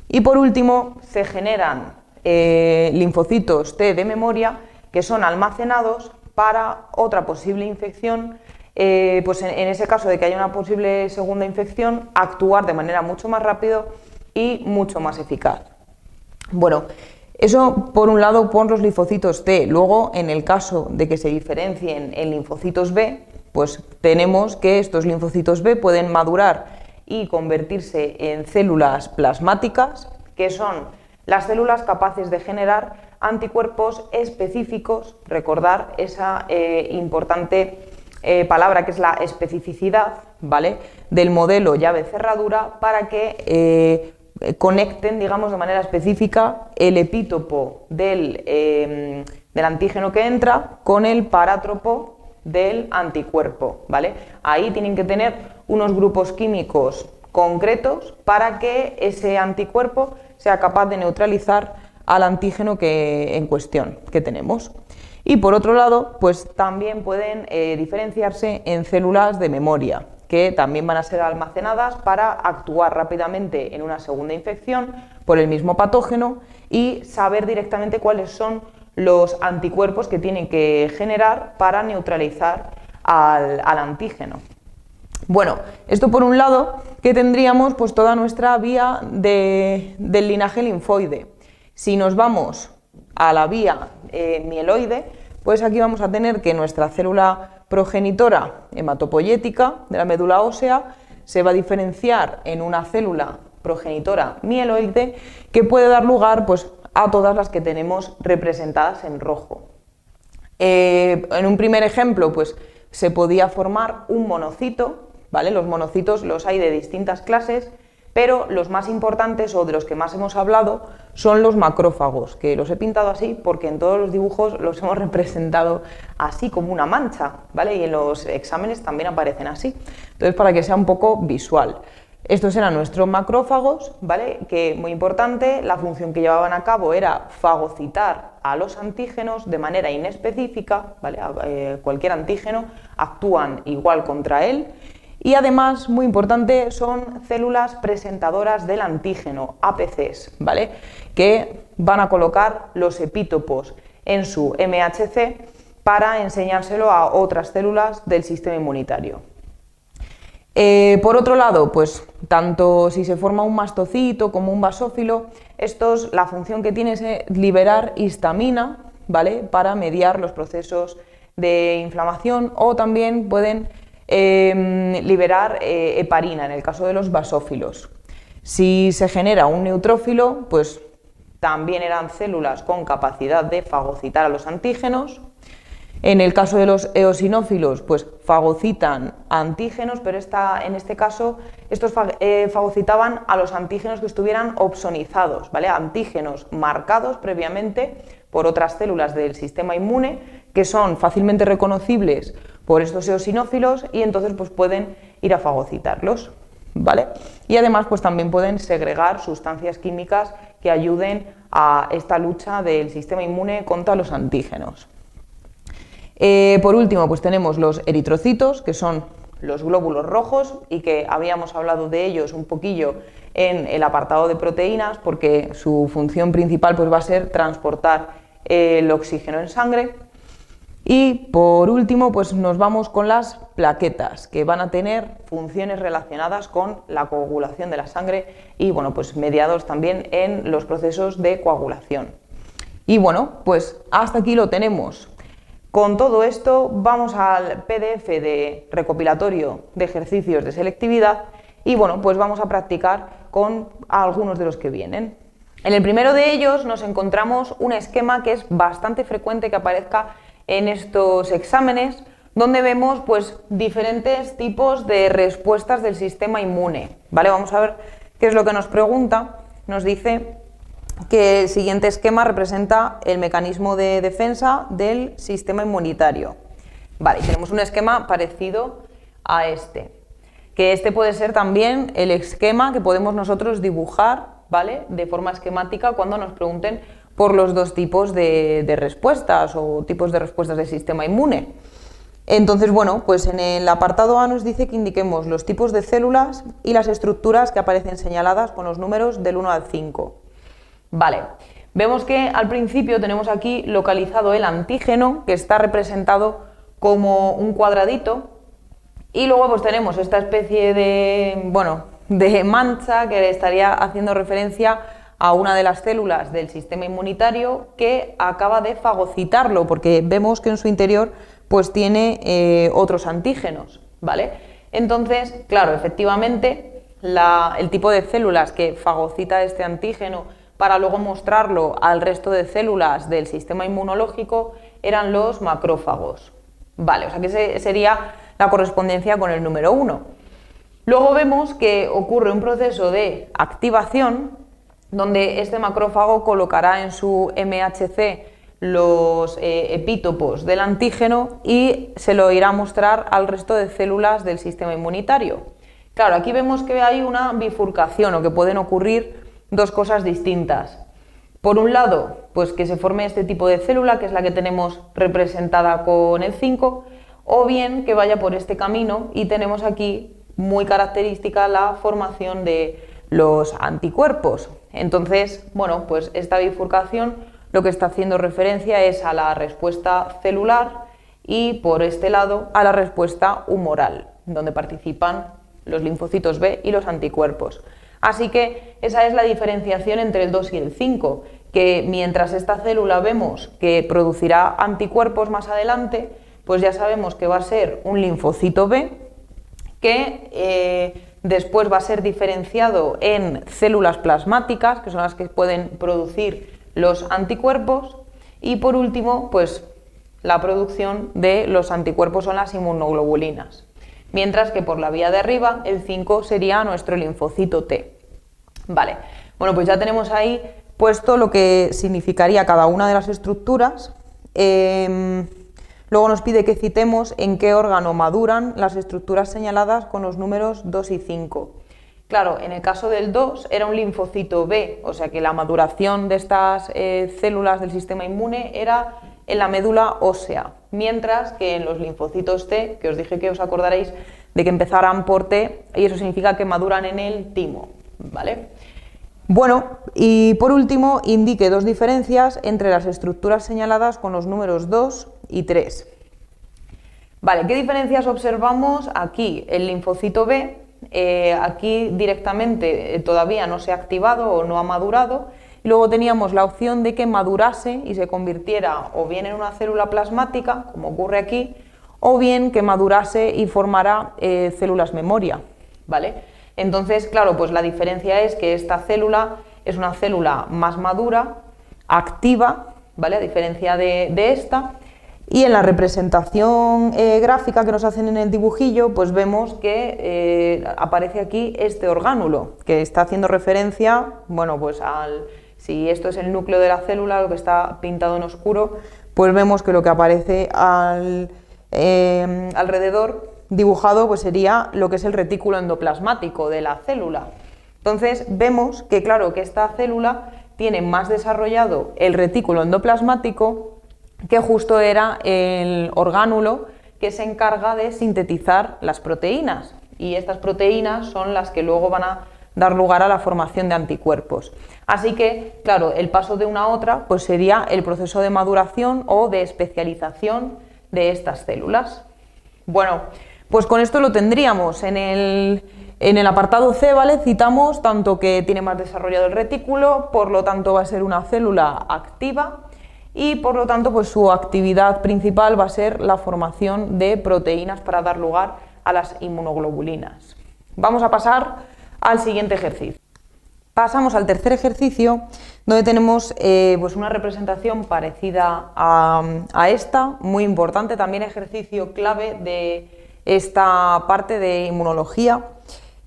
Y por último, se generan linfocitos T de memoria que son almacenados para otra posible infección, pues en ese caso de que haya una posible segunda infección, actuar de manera mucho más rápido y mucho más eficaz. Bueno, eso por un lado por los linfocitos T. Luego, en el caso de que se diferencien en linfocitos B, pues tenemos que estos linfocitos B pueden madurar y convertirse en células plasmáticas, que son las células capaces de generar anticuerpos específicos, recordar esa importante palabra que es la especificidad, ¿vale?, del modelo llave-cerradura, para que conecten, digamos, de manera específica el epítopo del antígeno que entra con el parátropo del anticuerpo, ¿vale? Ahí tienen que tener unos grupos químicos concretos para que ese anticuerpo sea capaz de neutralizar al antígeno en cuestión que tenemos. Y por otro lado, pues también pueden diferenciarse en células de memoria, que también van a ser almacenadas para actuar rápidamente en una segunda infección por el mismo patógeno y saber directamente cuáles son los anticuerpos que tienen que generar para neutralizar al antígeno. Bueno, esto por un lado, que tendríamos pues toda nuestra vía del linaje linfoide. Si nos vamos a la vía mieloide, pues aquí vamos a tener que nuestra célula progenitora hematopoyética de la médula ósea se va a diferenciar en una célula progenitora mieloide que puede dar lugar pues, a todas las que tenemos representadas en rojo. En un primer ejemplo, pues se podía formar un monocito, ¿vale? Los monocitos los hay de distintas clases, pero los más importantes o de los que más hemos hablado son los macrófagos, que los he pintado así porque en todos los dibujos los hemos representado así como una mancha, ¿vale? Y en los exámenes también aparecen así, entonces para que sea un poco visual. Estos eran nuestros macrófagos, ¿vale? Que, muy importante, la función que llevaban a cabo era fagocitar a los antígenos de manera inespecífica, ¿vale? Cualquier antígeno actúan igual contra él. Y además, muy importante, son células presentadoras del antígeno, APCs, ¿vale?, que van a colocar los epítopos en su MHC para enseñárselo a otras células del sistema inmunitario. Por otro lado, pues tanto si se forma un mastocito como un basófilo, estos la función que tienen es liberar histamina, ¿vale?, para mediar los procesos de inflamación, o también pueden liberar heparina en el caso de los basófilos. Si se genera un neutrófilo, pues también eran células con capacidad de fagocitar a los antígenos. En el caso de los eosinófilos, pues fagocitan antígenos, pero en este caso estos fagocitaban a los antígenos que estuvieran opsonizados, ¿vale?, antígenos marcados previamente por otras células del sistema inmune que son fácilmente reconocibles por estos eosinófilos y entonces pues pueden ir a fagocitarlos, ¿vale? Y además pues también pueden segregar sustancias químicas que ayuden a esta lucha del sistema inmune contra los antígenos. Por último, pues tenemos los eritrocitos, que son los glóbulos rojos y que habíamos hablado de ellos un poquillo en el apartado de proteínas, porque su función principal pues va a ser transportar el oxígeno en sangre. Y por último, pues nos vamos con las plaquetas, que van a tener funciones relacionadas con la coagulación de la sangre y bueno, pues mediados también en los procesos de coagulación. Y bueno, pues hasta aquí lo tenemos. Con todo esto vamos al PDF de recopilatorio de ejercicios de selectividad y bueno, pues vamos a practicar con algunos de los que vienen. En el primero de ellos nos encontramos un esquema que es bastante frecuente que aparezca en estos exámenes, donde vemos pues diferentes tipos de respuestas del sistema inmune, ¿vale? Vamos a ver qué es lo que nos pregunta. Nos dice que el siguiente esquema representa el mecanismo de defensa del sistema inmunitario. Vale, tenemos un esquema parecido a este, que este puede ser también el esquema que podemos nosotros dibujar, ¿vale?, de forma esquemática cuando nos pregunten por los dos tipos de respuestas o tipos de respuestas del sistema inmune. Entonces, bueno, pues en el apartado A nos dice que indiquemos los tipos de células y las estructuras que aparecen señaladas con los números del 1 al 5. Vale, vemos que al principio tenemos aquí localizado el antígeno, que está representado como un cuadradito, y luego pues tenemos esta especie de, bueno, de mancha que estaría haciendo referencia a una de las células del sistema inmunitario que acaba de fagocitarlo, porque vemos que en su interior pues tiene otros antígenos, ¿vale? Entonces, claro, efectivamente, el tipo de células que fagocita este antígeno para luego mostrarlo al resto de células del sistema inmunológico eran los macrófagos, ¿vale? O sea que esa sería la correspondencia con el número 1. Luego vemos que ocurre un proceso de activación donde este macrófago colocará en su MHC los epítopos del antígeno y se lo irá a mostrar al resto de células del sistema inmunitario. Claro, aquí vemos que hay una bifurcación o que pueden ocurrir dos cosas distintas. Por un lado, pues que se forme este tipo de célula, que es la que tenemos representada con el 5, o bien que vaya por este camino y tenemos aquí muy característica la formación de los anticuerpos. Entonces, bueno, pues esta bifurcación lo que está haciendo referencia es a la respuesta celular y por este lado a la respuesta humoral, donde participan los linfocitos B y los anticuerpos. Así que esa es la diferenciación entre el 2 y el 5, que mientras esta célula vemos que producirá anticuerpos más adelante, pues ya sabemos que va a ser un linfocito B que después va a ser diferenciado en células plasmáticas, que son las que pueden producir los anticuerpos, y por último, pues la producción de los anticuerpos son las inmunoglobulinas. Mientras que por la vía de arriba, el 5 sería nuestro linfocito T. Vale, bueno, pues ya tenemos ahí puesto lo que significaría cada una de las estructuras. Luego nos pide que citemos en qué órgano maduran las estructuras señaladas con los números 2 y 5. Claro, en el caso del 2 era un linfocito B, o sea que la maduración de estas células del sistema inmune era en la médula ósea, mientras que en los linfocitos T, que os dije que os acordaréis de que empezaran por T, y eso significa que maduran en el timo, ¿vale? Bueno, y por último, indique dos diferencias entre las estructuras señaladas con los números 2 y 3. Vale, ¿qué diferencias observamos aquí? El linfocito B, aquí directamente todavía no se ha activado o no ha madurado, y luego teníamos la opción de que madurase y se convirtiera o bien en una célula plasmática, como ocurre aquí, o bien que madurase y formara células memoria, ¿vale? Entonces, claro, pues la diferencia es que esta célula es una célula más madura, activa, ¿vale?, a diferencia de esta, y en la representación gráfica que nos hacen en el dibujillo, pues vemos que aparece aquí este orgánulo, que está haciendo referencia, bueno, pues si esto es el núcleo de la célula, lo que está pintado en oscuro, pues vemos que lo que aparece alrededor dibujado pues sería lo que es el retículo endoplasmático de la célula. Entonces vemos que, claro, que esta célula tiene más desarrollado el retículo endoplasmático, que justo era el orgánulo que se encarga de sintetizar las proteínas, y estas proteínas son las que luego van a dar lugar a la formación de anticuerpos. Así que, claro, el paso de una a otra pues sería el proceso de maduración o de especialización de estas células. Bueno, pues con esto lo tendríamos. En el apartado C, ¿vale? Citamos tanto que tiene más desarrollado el retículo, por lo tanto va a ser una célula activa y por lo tanto pues su actividad principal va a ser la formación de proteínas para dar lugar a las inmunoglobulinas. Vamos a pasar al siguiente ejercicio. Pasamos al tercer ejercicio, donde tenemos pues una representación parecida a esta, muy importante, también ejercicio clave de esta parte de inmunología,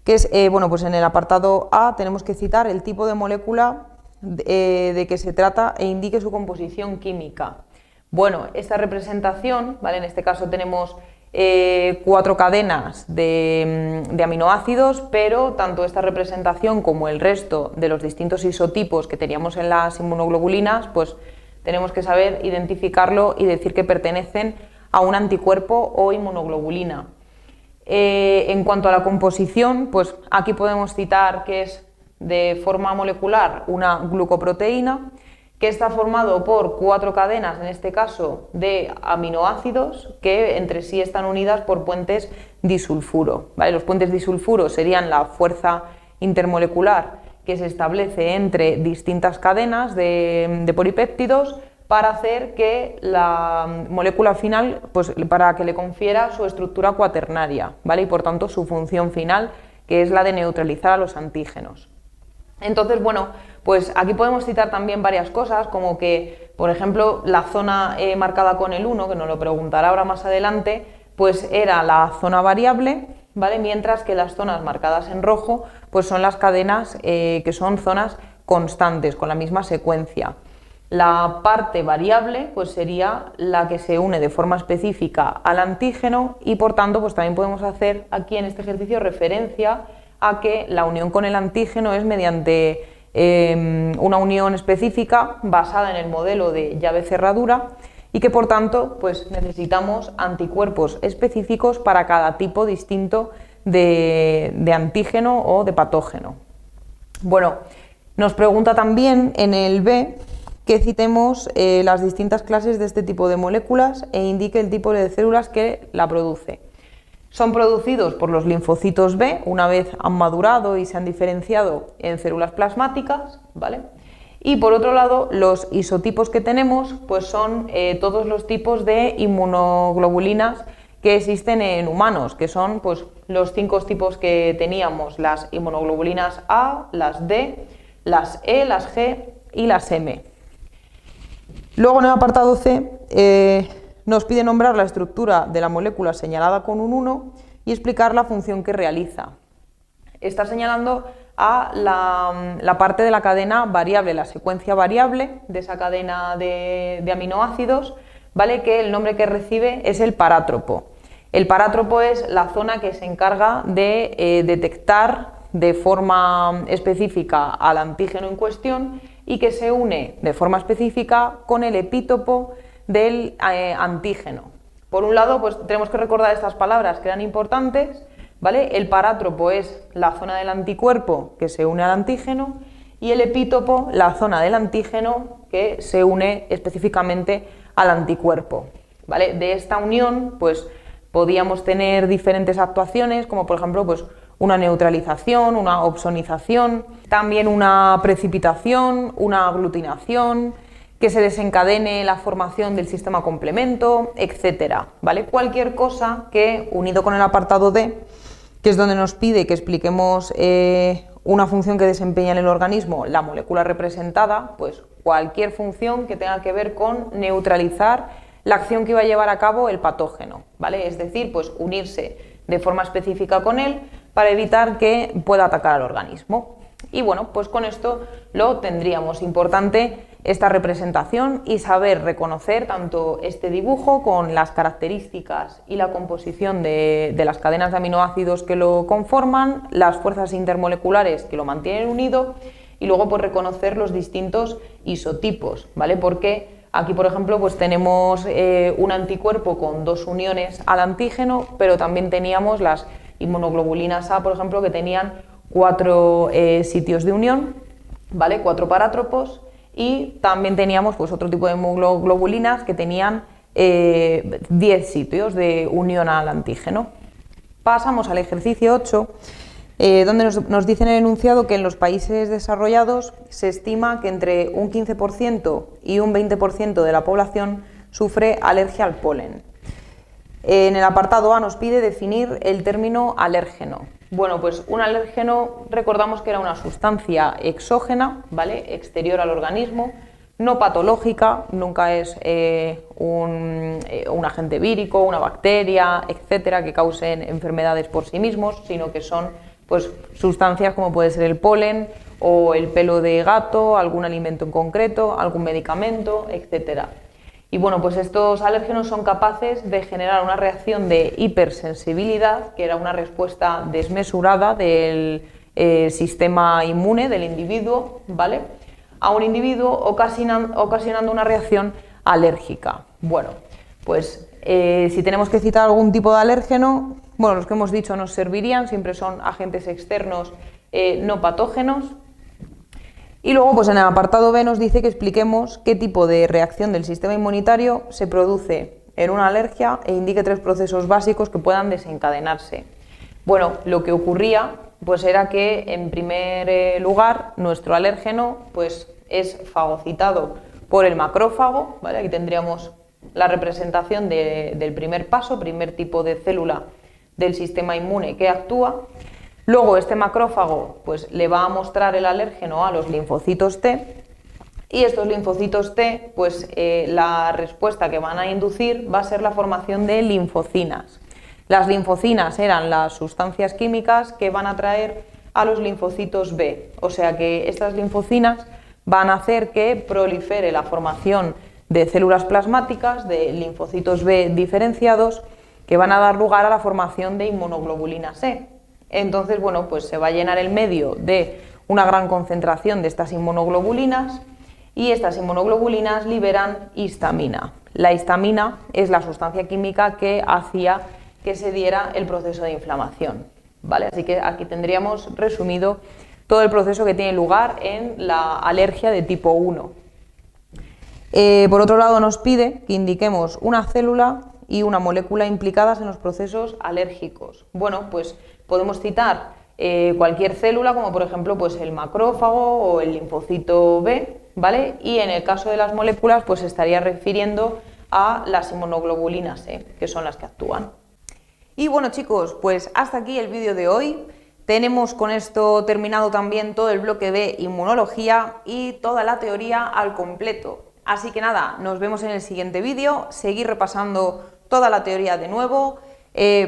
que es, bueno, pues en el apartado A tenemos que citar el tipo de molécula de que se trata e indique su composición química. Bueno, esta representación, ¿vale? En este caso tenemos 4 cadenas de aminoácidos, pero tanto esta representación como el resto de los distintos isotipos que teníamos en las inmunoglobulinas, pues tenemos que saber identificarlo y decir que pertenecen a un anticuerpo o inmunoglobulina. En cuanto a la composición, pues aquí podemos citar que es de forma molecular una glucoproteína, que está formado por 4 cadenas, en este caso, de aminoácidos que entre sí están unidas por puentes disulfuro, ¿vale? Los puentes disulfuro serían la fuerza intermolecular que se establece entre distintas cadenas de polipéptidos para hacer que la molécula final, pues para que le confiera su estructura cuaternaria, ¿vale? Y por tanto su función final, que es la de neutralizar a los antígenos. Entonces, bueno, pues aquí podemos citar también varias cosas, como que, por ejemplo, la zona marcada con el 1, que nos lo preguntará ahora más adelante, pues era la zona variable, ¿vale? Mientras que las zonas marcadas en rojo, pues son las cadenas que son zonas constantes, con la misma secuencia. La parte variable pues sería la que se une de forma específica al antígeno y por tanto pues también podemos hacer aquí en este ejercicio referencia a que la unión con el antígeno es mediante una unión específica basada en el modelo de llave-cerradura y que por tanto pues necesitamos anticuerpos específicos para cada tipo distinto de antígeno o de patógeno. Bueno, nos pregunta también en el B que citemos las distintas clases de este tipo de moléculas e indique el tipo de células que la produce. Son producidos por los linfocitos B una vez han madurado y se han diferenciado en células plasmáticas, ¿vale? Y por otro lado, los isotipos que tenemos pues son todos los tipos de inmunoglobulinas que existen en humanos, que son pues, los 5 tipos que teníamos, las inmunoglobulinas A, las D, las E, las G y las M. Luego en el apartado C nos pide nombrar la estructura de la molécula señalada con un 1 y explicar la función que realiza. Está señalando a la parte de la cadena variable, la secuencia variable de esa cadena de aminoácidos, ¿vale? Que el nombre que recibe es el parátropo. El parátropo es la zona que se encarga de detectar de forma específica al antígeno en cuestión y que se une de forma específica con el epítopo del antígeno. Por un lado, pues tenemos que recordar estas palabras que eran importantes, ¿vale? El parátropo es la zona del anticuerpo que se une al antígeno y el epítopo la zona del antígeno que se une específicamente al anticuerpo, ¿vale? De esta unión, pues podíamos tener diferentes actuaciones, como por ejemplo, pues una neutralización, una opsonización, también una precipitación, una aglutinación, que se desencadene la formación del sistema complemento, etcétera, ¿vale? Cualquier cosa que, unido con el apartado D, que es donde nos pide que expliquemos una función que desempeña en el organismo la molécula representada, pues cualquier función que tenga que ver con neutralizar la acción que iba a llevar a cabo el patógeno, ¿vale? Es decir, pues unirse de forma específica con él para evitar que pueda atacar al organismo. Y bueno, pues con esto lo tendríamos. Importante esta representación y saber reconocer tanto este dibujo con las características y la composición de las cadenas de aminoácidos que lo conforman, las fuerzas intermoleculares que lo mantienen unido y luego pues reconocer los distintos isotipos, ¿vale? Porque aquí, por ejemplo, pues tenemos un anticuerpo con 2 uniones al antígeno, pero también teníamos las inmunoglobulinas A, por ejemplo, que tenían 4 sitios de unión, ¿vale? 4 parátropos, y también teníamos pues otro tipo de inmunoglobulinas que tenían 10 sitios de unión al antígeno. Pasamos al ejercicio 8, donde nos dice en el enunciado que en los países desarrollados se estima que entre un 15% y un 20% de la población sufre alergia al polen. En el apartado A nos pide definir el término alérgeno. Bueno, pues un alérgeno, recordamos que era una sustancia exógena, ¿vale?, exterior al organismo, no patológica, nunca es un agente vírico, una bacteria, etcétera, que causen enfermedades por sí mismos, sino que son pues sustancias como puede ser el polen o el pelo de gato, algún alimento en concreto, algún medicamento, etcétera. Y bueno, pues estos alérgenos son capaces de generar una reacción de hipersensibilidad, que era una respuesta desmesurada del sistema inmune del individuo, ¿vale?, a un individuo, ocasionando una reacción alérgica. Bueno, pues si tenemos que citar algún tipo de alérgeno, bueno, los que hemos dicho nos servirían, siempre son agentes externos no patógenos. Y luego, pues en el apartado B nos dice que expliquemos qué tipo de reacción del sistema inmunitario se produce en una alergia e indique 3 procesos básicos que puedan desencadenarse. Bueno, lo que ocurría pues era que en primer lugar nuestro alérgeno pues es fagocitado por el macrófago, ¿vale? Aquí tendríamos la representación del primer paso, primer tipo de célula del sistema inmune que actúa. Luego este macrófago pues le va a mostrar el alérgeno a los linfocitos T, y estos linfocitos T, pues la respuesta que van a inducir va a ser la formación de linfocinas. Las linfocinas eran las sustancias químicas que van a atraer a los linfocitos B, o sea que estas linfocinas van a hacer que prolifere la formación de células plasmáticas, de linfocitos B diferenciados, que van a dar lugar a la formación de inmunoglobulina C. Entonces, bueno, pues se va a llenar el medio de una gran concentración de estas inmunoglobulinas, y estas inmunoglobulinas liberan histamina. La histamina es la sustancia química que hacía que se diera el proceso de inflamación, ¿vale? Así que aquí tendríamos resumido todo el proceso que tiene lugar en la alergia de tipo 1. Por otro lado, nos pide que indiquemos una célula y una molécula implicadas en los procesos alérgicos. Bueno, pues podemos citar cualquier célula, como por ejemplo pues el macrófago o el linfocito B, ¿vale? Y en el caso de las moléculas pues se estaría refiriendo a las inmunoglobulinas C, que son las que actúan. Y bueno, chicos, pues hasta aquí el vídeo de hoy. Tenemos con esto terminado también todo el bloque de inmunología y toda la teoría al completo. Así que nada, nos vemos en el siguiente vídeo, seguir repasando toda la teoría de nuevo,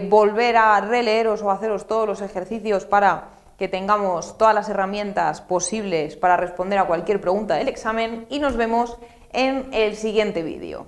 volver a releeros o haceros todos los ejercicios para que tengamos todas las herramientas posibles para responder a cualquier pregunta del examen, y nos vemos en el siguiente vídeo.